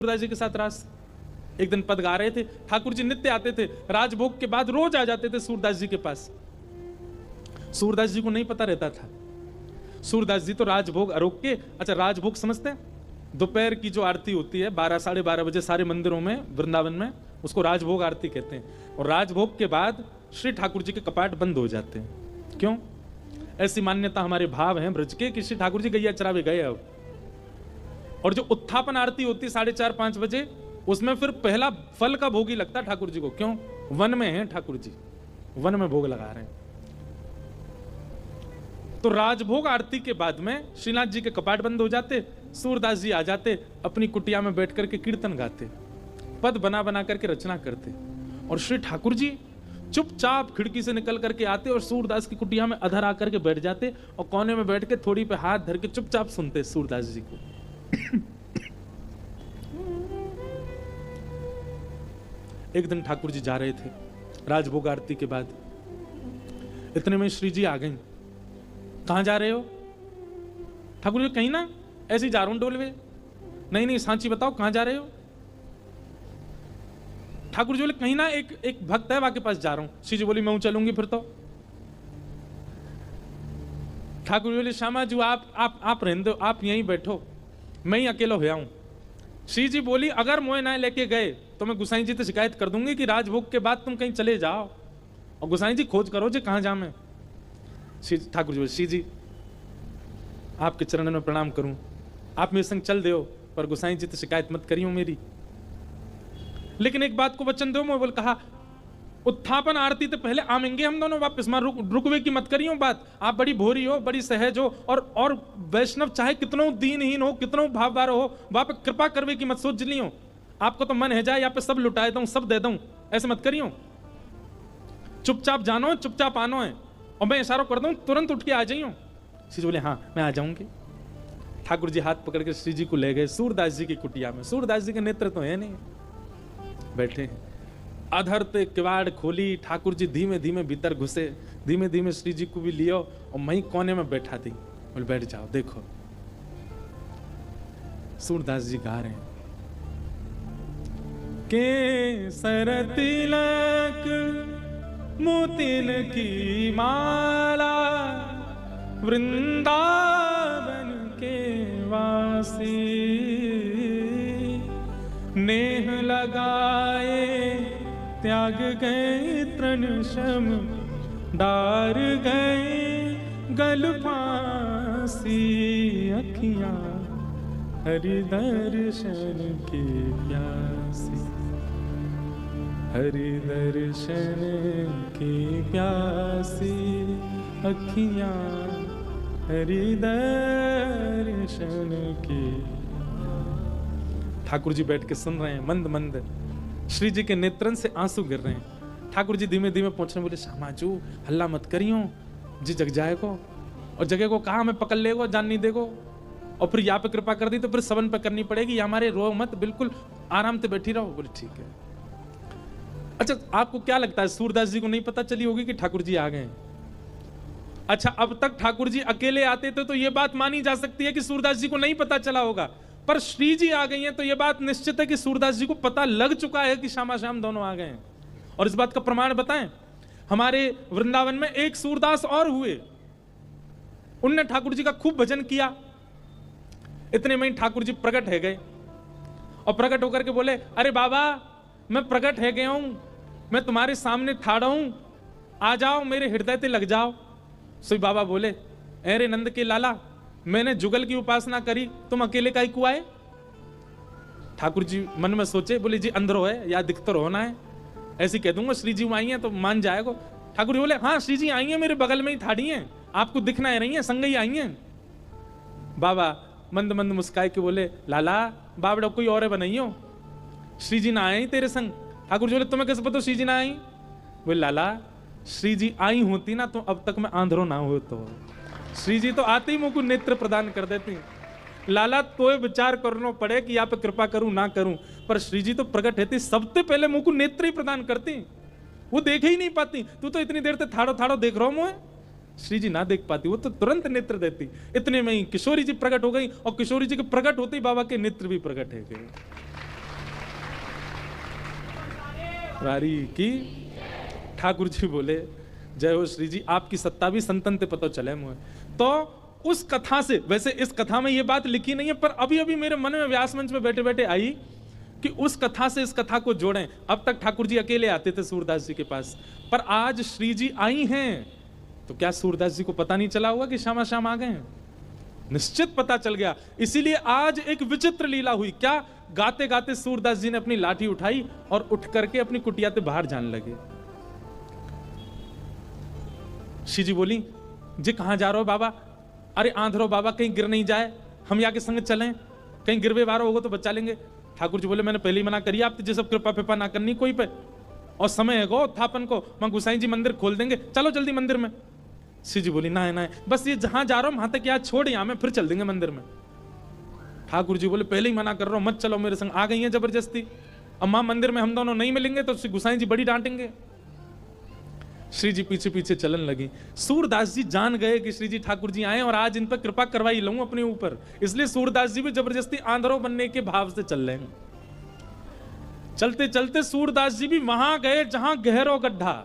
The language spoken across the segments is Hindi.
सूरदास जी के साथ रास। एक दिन पद गा रहे थे, ठाकुर जी नित्य आते थे, राजभोग के बाद रोज आ जाते थे सूरदास जी के पास। सूरदास जी को नहीं पता रहता था। सूरदास जी तो राजभोग रोक के, अच्छा राजभोग समझते हैं? दोपहर की जो आरती होती है 12 साढ़े 12 बजे सारे मंदिरों में वृंदावन में, उसको राजभोग आरती कहते हैं। और राजभोग के बाद श्री ठाकुर जी के कपाट बंद हो जाते हैं। क्यों? ऐसी मान्यता हमारे भाव हैं ब्रज के कि श्री ठाकुर जी गैया चरावे गए अब। और जो उत्थापन आरती होती है 4:30-5 बजे, उसमें फिर पहला फल का भोग ही लगता है ठाकुर जी को। क्यों? वन में हैं ठाकुर जी, वन में भोग लगा रहे हैं। तो राजभोग आरती के बाद में श्रीनाथ जी के कपाट बंद हो जाते, सूरदास जी आ जाते, अपनी कुटिया में बैठ करके कीर्तन गाते, पद बना बना करके रचना करते। और श्री ठाकुर जी चुपचाप खिड़की से निकल करके आते और सूरदास की कुटिया में अधर आकर के बैठ जाते और कोने में बैठ के थोड़ी पे हाथ धर के चुपचाप सुनते सूरदास जी को। एक दिन ठाकुर जी जा रहे थे राजभोग आरती के बाद, इतने में श्री जी आ गई। कहां जा रहे हो? ठाकुर जी कहीं ना, ऐसे ही जा रहा हूं डोलवे। नहीं नहीं सांची बताओ कहां जा रहे हो? ठाकुर जी बोले कहीं ना, एक भक्त है वहां के पास जा रहा हूं। श्री जी बोली मैं चलूंगी फिर तो। ठाकुर जी बोले श्यामा जी आप रहने दो, आप यहीं बैठो, मैं ही अकेला हुआ हूं। श्री जी बोली अगर मोए ना लेके गए तो मैं गुसाई जी से शिकायत कर दूंगी कि राजभोग के बाद तुम कहीं चले जाओ और गुसाई जी खोज करो जी कहां जा मैं। ठाकुर जी बोले श्री जी आपके चरणों में प्रणाम करूं, आप मेरे संग चल दो, पर गुसाई जी से शिकायत मत करियो मेरी। लेकिन एक बात को वचन दो। मैं बोल कहा उत्थापन आरती तो पहले आमेंगे हम दोनों वापस, मां रुकवे की मत करियो बात। आप बड़ी भोरी हो, बड़ी सहज हो, और वैष्णव चाहे कितनो दीनहीन हो, कितनो भाववार हो, वहां पे कृपा करवे की मत सोच लियो। आपको तो मन है जाए यहाँ पे सब लुटाए दूं, सब दे दूं, ऐसे मत करियो। चुपचाप जानो, चुपचाप आनो है, और मैं इशारा कर दूं तुरंत उठ के आ जाइयो। श्री जी बोले हाँ मैं आ जाऊंगी। ठाकुर जी हाथ पकड़ के श्री जी को ले गए सूरदास जी की कुटिया में। सूरदास जी के नेत्र तो है नहीं, बैठे हैं। अधर ते किवाड़ खोली, ठाकुर जी धीमे धीमे भीतर घुसे, धीमे धीमे श्री जी को भी लियो और मई कोने में बैठा दी। बोले बैठ जाओ। देखो सूरदास जी गा रहे हैं के सर तिलक मोतिन की माला, वृंदावन के वासी, नेह लगाए त्याग गए तृण शम, डार गए गल फांसी, अखियां हरि दर्शन की प्यासी, हरि दर्शन की प्यासी, अखियां हरि दर्शन की। ठाकुर जी बैठ के सुन रहे हैं मंद मंद, श्री जी के नेत्रन से आंसू गिर रहे हैं। ठाकुर जी धीमे धीमे पहुंचने बोले श्यामाजू हल्ला मत करियो जी, जग जाए को, और जगह को कहा हमें पकड़ लेगो, जान नहीं देगो, और फिर यहाँ पे कृपा कर दी तो फिर सवन पे करनी पड़ेगी, या हमारे रो मत, बिल्कुल आराम से बैठी रहो। बोले ठीक है। अच्छा आपको क्या लगता है सूरदास जी को नहीं पता चली होगी कि ठाकुर जी आ गए? अच्छा अब तक ठाकुर जी अकेले आते थे तो यह बात मानी जा सकती है कि सूरदास जी को नहीं पता चला होगा, पर श्री जी आ गई हैं तो यह बात निश्चित है कि सूरदास जी को पता लग चुका है कि श्यामा श्याम दोनों आ गए हैं। और इस बात का प्रमाण बताएं, हमारे वृंदावन में एक सूरदास और हुए, उनने ठाकुर जी का खूब भजन किया। इतने में ठाकुर जी प्रकट है गए और प्रकट होकर के बोले अरे बाबा मैं प्रकट है गया हूं, मैं तुम्हारे सामने ठाड़ा हूं, आ जाओ मेरे हृदय पे लग जाओ। सो बाबा बोले अरे नंद के लाला, मैंने जुगल की उपासना करी, तुम अकेले काहे को आए? ठाकुर जी मन में सोचे, बोले जी अंदरो है या दिखतर होना है, ऐसे कह दूंगा श्री जी आई हैं तो मान जाएगा। ठाकुर जी बोले हाँ श्री जी आई हैं, मेरे बगल में ही ठाड़ी हैं, आपको दिखना है रही है, संग ही आई हैं। बाबा मंद मंद मुस्काए के बोले लाला बाबड़ा कोई और बनाइयो, श्री जी ना आए तेरे संग। ठाकुर जी बोले तुम्हें कैसे पता श्री जी ना आई? बोले लाला श्री जी आई होती ना तो अब तक मैं आंधरो ना हो, तो श्री जी तो आते ही मुझ को नेत्र प्रदान कर देती। लाला तो विचार करना पड़े कि यहाँ पे कृपा करूं ना करूं, पर श्री जी तो प्रकट रहती, सबसे पहले मुझ को नेत्र ही प्रदान करती, वो देख ही नहीं पाती। तू तो इतनी देर तक थाड़ो थाड़ो देख रहा हूं मैं, श्री जी ना देख पाती, वो तो तुरंत नेत्र देती। इतने में ही किशोरी जी प्रकट हो गई और किशोरी जी के प्रकट होते ही बाबा के नेत्र भी प्रकट है गए। वारी की। ठाकुर जी बोले जय हो श्री जी, आपकी सत्ता भी संतन ते पता चले मुझे। तो उस कथा से, वैसे इस कथा में ये बात लिखी नहीं है, पर अभी अभी मेरे मन में व्यास मंच में बैठे बैठे आई कि उस कथा से इस कथा को जोड़ें। अब तक ठाकुर जी अकेले आते थे सूरदास जी के पास, पर आज श्री जी आई हैं, तो क्या सूरदास जी को पता नहीं चला होगा कि श्यामा श्याम आ गए हैं? निश्चित पता चल गया। इसीलिए आज एक विचित्र लीला हुई। क्या? गाते गाते सूरदास जी ने अपनी लाठी उठाई और उठ करके अपनी कुटिया से बाहर जाने लगे। श्री जी बोली जी कहां जा रहे हो बाबा? अरे आंधरो बाबा, कहीं गिर नहीं जाए, हम यहाँ के संग चलें, कहीं गिरवे वारो होगा तो बचा लेंगे। ठाकुर जी बोले मैंने पहले ही मना करी आप जैसे कृपा फिपा ना करनी कोई पे, और समय है गो थापन को, मैं गुसाई जी मंदिर खोल देंगे, चलो जल्दी मंदिर में। श्री जी बोली ना है बस ये जहां जा रहा हूं वहां तक यहाँ छोड़, यहाँ में फिर चल देंगे मंदिर में। ठाकुर जी बोले पहले ही मना कर रहा हूं, मत चलो मेरे संग। आ गई है जबरदस्ती, अब मां मंदिर में हम दोनों नहीं मिलेंगे तो गुसाई जी बड़ी डांटेंगे। श्री जी पीछे पीछे चलन लगी। सूरदास जी जान गए कि श्री जी ठाकुर जी आए और आज इन पर कृपा करवाई लूं अपने ऊपर, इसलिए सूरदास जी भी जबरदस्ती आंधरो बनने के भाव से चल रहे हैं। चलते चलते सूरदास जी भी वहां गए जहां गहरो गड्ढा।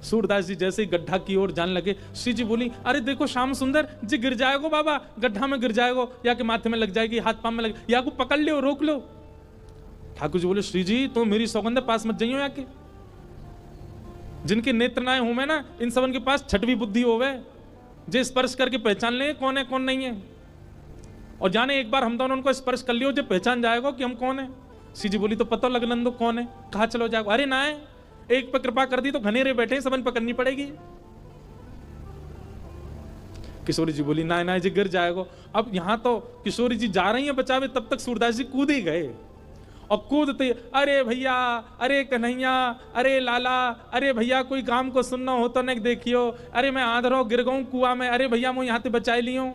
सूरदास जी जैसे ही गड्ढा की ओर जाने लगे, श्री जी बोली अरे देखो श्याम सुंदर जी गिर जाएगो बाबा, गड्ढा में गिर जाएगो, या के माथे में लग जाएगी, हाथ पांव में लग, या को पकड़ लो, रोक लो। ठाकुर जी बोले श्री जी तो मेरी सौगंध पास मत जाइयो, या के जिनके नेत्र नाए हूं मैं ना, इन सबन के पास छठवीं बुद्धि होवे, जे स्पर्श करके पहचान ले कौन है कौन नहीं है, और जाने एक बार हम दोनों उनको स्पर्श कर लियो जो पहचान जाएगा कि हम कौन है। श्री जी बोली तो पता लग नंदो कौन है, कहा चलो जाएगा। अरे ना है, एक पे कृपा कर दी तो घनेरे बैठे सबन पकड़नी पड़ेगी। किशोरी जी बोली ना ना जी गिर जाएगा। अब यहां तो किशोरी जी जा रही हैं बचावे, तब तक सूरदास जी कूद ही गए, और कूदते अरे भैया, अरे कन्हैया, अरे लाला, अरे भैया कोई काम को सुनना हो तो न देखियो, अरे मैं आंधरो गिर गऊं कुआं में, अरे भैया मैं यहां से बचाई लियो।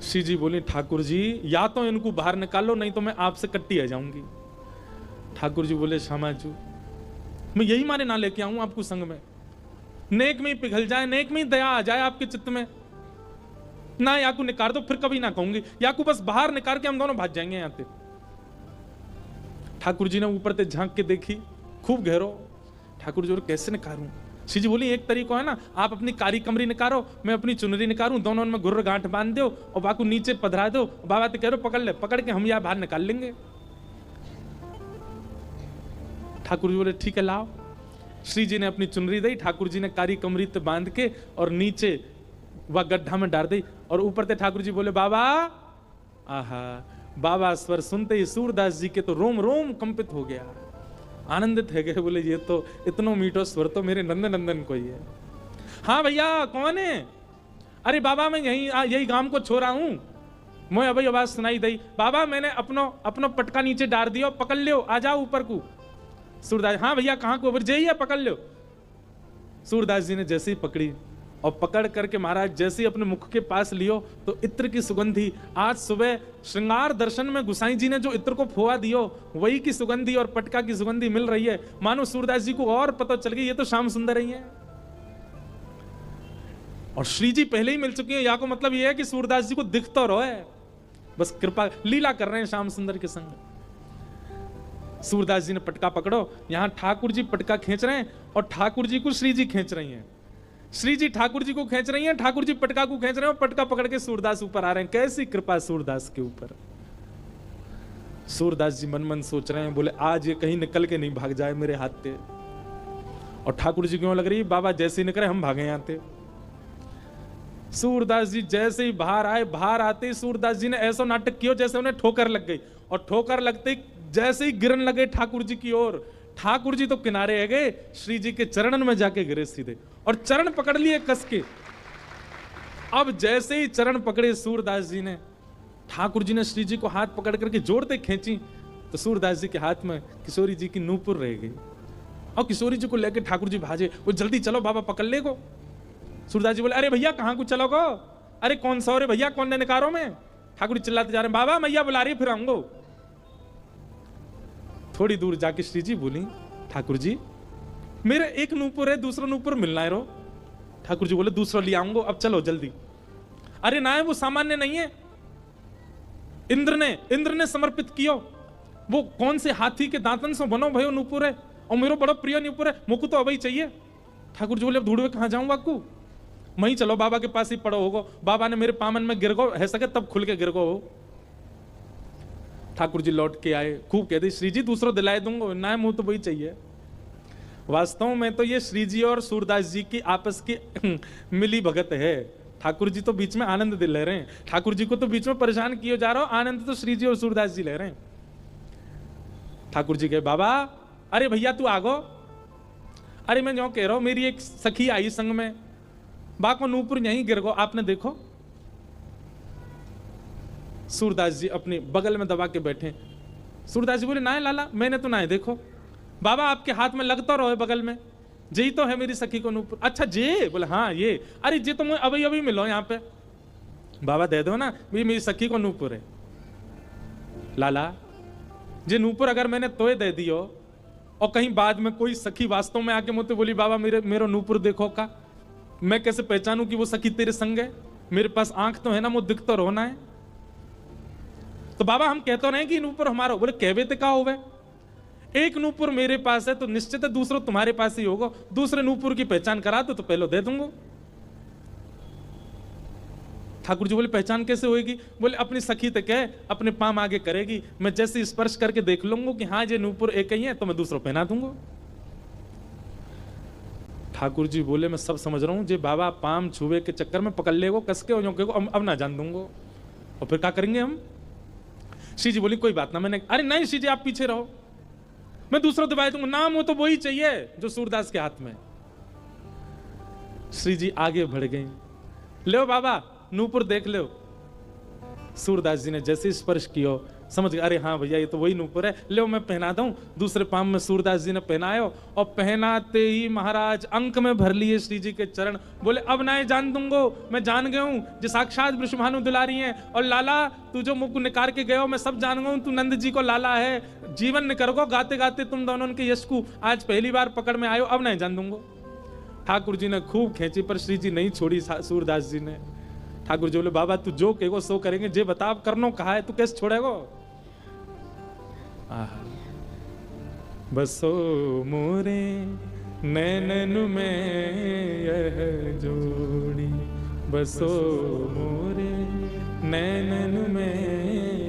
श्री जी बोली ठाकुर जी या तो इनको बाहर निकालो, नहीं तो मैं आपसे कट्टी आ जाऊंगी। ठाकुर जी बोले श्यामा जी मैं यही मारे ना लेके आऊं आपको संग में, नेक में ही पिघल जाए, नेक में ही दया आ जाए आपके चित्त में ना, या को निकाल दो फिर कभी ना कहूंगी, या को बस बाहर निकाल के हम दोनों भाग जाएंगे यहाँ से। ठाकुर जी ने ऊपर से झांक के देखी, खूब गहरो। ठाकुर जी कैसे निकारूं? श्री जी बोली एक तरीका है ना, आप अपनी कारी कमरी निकारो, मैं अपनी चुनरी निकालूं, दोनों में गुर्र गांठ बांध दो और बाकू नीचे पधरा दो, बाबा तो कह रहे पकड़ ले, पकड़ के हम यहाँ बाहर निकाल लेंगे। ठाकुर जी बोले ठीक है लाओ। श्री जी ने अपनी चुनरी दी, ठाकुर जी ने कारी कमरी ते बांध के और नीचे वह गड्ढा में डाल दी, और ऊपर से ठाकुर जी बोले बाबा। आहा, बाबा स्वर सुनते ही सूरदास जी के तो रोम रोम कंपित हो गया, आनंदित है गए, बोले ये तो इतना मीठो स्वर तो मेरे नंदन नंदन को ही है। हाँ भैया कौन है? अरे बाबा मैं यही गांव को छोड़ा हूं, मैं अभी आवाज सुनाई दी, बाबा मैंने अपनो पटका नीचे डाल दिया, पकड़ लियो, आ जाओ ऊपर को। सूरदास हाँ भैया कहां को? जाइए पकड़ लो। सूरदास जी ने जैसे ही पकड़ी और पकड़ करके महाराज जैसे ही अपने मुख के पास लियो तो इत्र की सुगंधी, आज सुबह श्रृंगार दर्शन में गुसाई जी ने जो इत्र को फोआ दियो वही की सुगंधी और पटका की सुगंधी मिल रही है। मानो सूरदास जी को और पता चल गई ये तो श्याम सुंदर ही है, और श्री जी पहले ही मिल चुकी है। या को मतलब ये है कि सूरदास जी को दिख तो रहो है, बस कृपा लीला कर रहे हैं श्याम सुंदर के संग। सूरदास जी ने पटका पकड़ो, यहां ठाकुर जी पटका खींच रहे हैं और ठाकुर जी को श्री जी खींच रही हैं, श्री जी ठाकुर जी को खींच रही हैं, ठाकुर जी पटका को खींच रहे हैं, पटका पकड़ के सूरदास ऊपर आ रहे हैं। कैसी कृपा सूरदास के ऊपर। सूरदास जी मन मन सोच रहे हैं, बोले आज ये कहीं निकल के नहीं भाग जाए मेरे हाथ से। और ठाकुर जी क्यों लग रही बाबा जैसे ही निकले हम भागे यहाँ से। सूरदास जी जैसे ही बाहर आए, बाहर आते ही सूरदास जी ने ऐसा नाटक किया जैसे उन्हें ठोकर लग गई, और ठोकर लगते ही जैसे ही गिरन लगे ठाकुर जी की ओर, ठाकुर जी तो किनारे है गए, श्री जी के चरणन में जाके गिरे सीधे और चरण पकड़ लिए कस के। अब जैसे ही चरण पकड़े सूरदास जी ने, ठाकुर जी ने श्री जी को हाथ पकड़ करके जोड़ते खींची तो सूरदास जी के हाथ में किशोरी जी की नूपुर रह गई, और किशोरी जी को लेकर ठाकुर जी भाजे, वो जल्दी चलो बाबा पकड़ ले को। सूरदास जी बोले अरे भैया कहां को चलो गो? अरे कौन सा? अरे भैया कौन ने निकारो में? ठाकुर जी चिल्लाते जा रहे हैं बाबा मैया बुला रही फिर आऊंगो। थोड़ी दूर जाके श्री जी बोली ठाकुर जी मेरे एक नूपुर है, दूसरा नूपुर मिलना है रो। ठाकुर जी बोले दूसरा ले आऊंगो, अब चलो जल्दी। अरे ना है वो सामान्य नहीं है, इंद्र ने समर्पित कियो। वो कौन से हाथी के दांतन से बनो भयो नूपुर है, और मेरा बड़ा प्रिय नूपुर है, मुझको तो अभी चाहिए। ठाकुर जी बोले, अब ढूंढवे कहाँ जाऊं बाकू, मैं ही चलो बाबा के पास ही पड़ो होगो, बाबा ने मेरे पामन में गिर गो है सके तब खुल के गिर गो हो। ठाकुर जी लौट के आए, खूब कहते श्री जी दूसरों दिलाए दूंगा, ना मुंह तो वही चाहिए। वास्तव में तो ये श्री जी और सूरदास जी की आपस की मिली भगत है। ठाकुर जी तो बीच में आनंद दिल ले रहे हैं, ठाकुर जी को तो बीच में परेशान किए जा रहा हो, आनंद तो श्री जी और सूरदास जी ले रहे हैं। ठाकुर जी कहे, बाबा अरे भैया तू आगो, अरे मैं जो कह रहा हूं, मेरी एक सखी आई संग में, बाको नूपुर यहीं गिर गो, आपने देखो। सूरदास जी अपने बगल में दबा के बैठे। सूरदास जी बोले, ना लाला मैंने तो ना है देखो। बाबा आपके हाथ में लगता रहो बगल में, जी तो है मेरी सखी को नूपुर। अच्छा जे, बोले हाँ ये, अरे जे तो मुझे अभी अभी मिलो यहाँ पे। बाबा दे दो ना, मेरी सखी को नूपुर है। लाला जे नूपुर अगर मैंने तोय दे दियो और कहीं बाद में कोई सखी वास्तव में आके मुझे बोली, बाबा मेरा नूपुर देखो का, मैं कैसे पहचानूं कि वो सखी तेरे संग है? मेरे पास आंख तो है ना, मुझे दिख तो रोना है। तो बाबा हम कहते रहे कि नूपुर हमारा, बोले कहवे ते का होवे, एक नूपुर मेरे पास है तो निश्चित है दूसरा तुम्हारे पास ही होगा, दूसरे नूपुर की पहचान करा दो तो पहले दे दूंगा। ठाकुर जी बोले, पहचान कैसे होगी? बोले अपनी सखी तक है, अपने पाम आगे करेगी, मैं जैसे स्पर्श करके देख लूंगा कि हाँ ये नूपुर एक ही है तो मैं दूसरा पहना दूंगा। ठाकुर जी बोले, मैं सब समझ रहा हूं, जे बाबा पाम छुए के चक्कर में पकड़ लेगो कस के, अब ना जान दूंगा, और फिर क्या करेंगे हम? श्री जी बोली, कोई बात ना, मैंने, अरे नहीं श्री जी आप पीछे रहो, मैं दूसरा दबाई दूंगा, नाम हो तो वही चाहिए जो सूरदास के हाथ में। श्री जी आगे बढ़ गए, लो बाबा नूपुर देख लो। सूरदास जी ने जैसे स्पर्श किया समझ गए, अरे हाँ भैया ये तो वही नूपुर है, लो मैं पहना दूं। दूसरे पाम में सूरदास जी ने पहनायो, और पहनाते ही महाराज अंक में भर लिए श्री जी के चरण। बोले अब ना जान दूंगो, मैं जान गया हूं जो साक्षात वृषभानु दुलारी हैं, और लाला तू जो मुख निकार के गयो मैं सब जान गया हूं, तू नंद जी को लाला है, जीवन निकर गो गाते गाते तुम दोनों के यश को आज पहली बार पकड़ में आयो, अब नहीं जान दूंगो। ठाकुर जी ने खूब खींची पर श्री जी नहीं छोड़ी सूरदास जी ने। ठाकुर जी बोले, बाबा तू जो कहेगो सो करेंगे, जे बता करनो कहा है, तू कैसे छोड़ेगो? बसो मोरे नैनन में यह जोड़ी, बसो मोरे नैनन में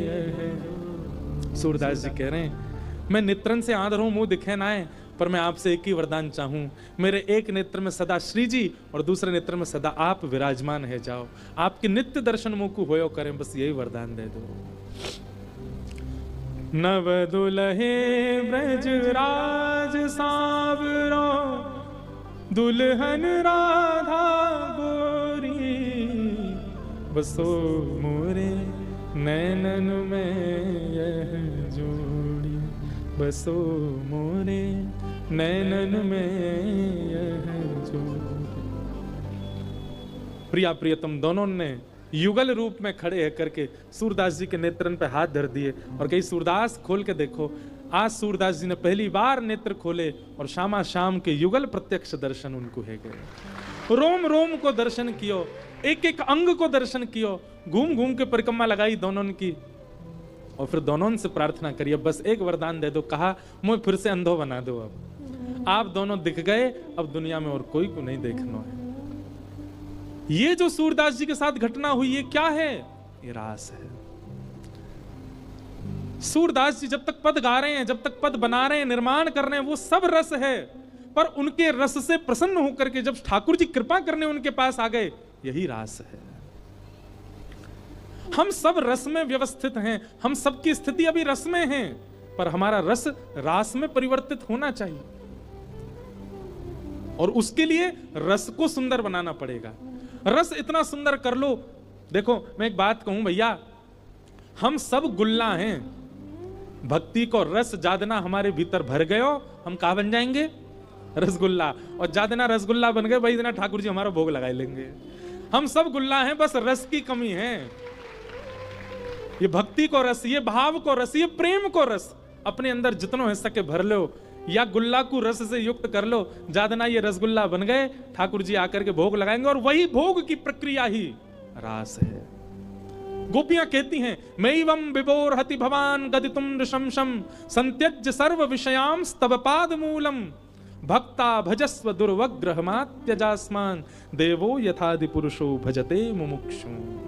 यह। सूरदास जी कह रहे हैं, मैं नेत्रन से आंध हूं, मुंह दिखे ना है, पर मैं आपसे एक ही वरदान चाहूं, मेरे एक नेत्र में सदा श्री जी और दूसरे नेत्र में सदा आप विराजमान है जाओ, आपके नित्य दर्शन मुख को होयो करें, बस यही वरदान दे दो। नव दुल्हे ब्रज राज सावरो, दुल्हन राधा गोरी, बसो मोरे नैनन में यह जोड़ी, बसो मोरे नैनन में यह जोड़ी। प्रिया प्रियतम दोनों ने युगल रूप में खड़े है करके सूरदास जी के नेत्रन पे हाथ धर दिए और कही, सूरदास खोल के देखो। आज सूरदास जी ने पहली बार नेत्र खोले और श्यामा श्याम के युगल प्रत्यक्ष दर्शन उनको है गए। रोम रोम को दर्शन कियो, एक एक अंग को दर्शन कियो, घूम घूम के परिक्रमा लगाई दोनों की, और फिर दोनों से प्रार्थना करिए, बस एक वरदान दे दो। कहा, मुझे फिर से अंधो बना दो, अब आप दोनों दिख गए, अब दुनिया में और कोई को नहीं देखना है। ये जो सूरदास जी के साथ घटना हुई, ये क्या है? ये रास है। सूरदास जी जब तक पद गा रहे हैं, जब तक पद बना रहे हैं, निर्माण कर रहे हैं, वो सब रस है, पर उनके रस से प्रसन्न होकर के जब ठाकुर जी कृपा करने उनके पास आ गए, यही रास है। हम सब रस में व्यवस्थित हैं, हम सबकी स्थिति अभी रस में है, पर हमारा रस रास में परिवर्तित होना चाहिए, और उसके लिए रस को सुंदर बनाना पड़ेगा। रस इतना सुंदर कर लो। देखो मैं एक बात कहूं भैया, हम सब गुल्ला हैं, भक्ति को रस जादना हमारे भीतर भर गयो, हम कहा बन जाएंगे? रसगुल्ला। और जादना रसगुल्ला बन गए, वही दिन ठाकुर जी हमारा भोग लगा लेंगे। हम सब गुल्ला हैं, बस रस की कमी है। ये भक्ति को रस, ये भाव को रस, ये प्रेम को रस अपने अंदर जितना हो सके भर लो, या गुल्ला को रस से युक्त कर लो। जादना ये रसगुल्ला बन गए, ठाकुर जी आकर के भोग लगाएंगे, और वही भोग की प्रक्रिया ही रास है। गोपियां कहती हैं, मैवं विभोरहति भवान गदितुम नृशंसम संत्यज्य सर्व विषयांस्तव पाद मूलम भक्ता भजस्व दुर्वग्रहमात्यजास्मान देवो यथादि पुरुषो भजते मुमुक्षु।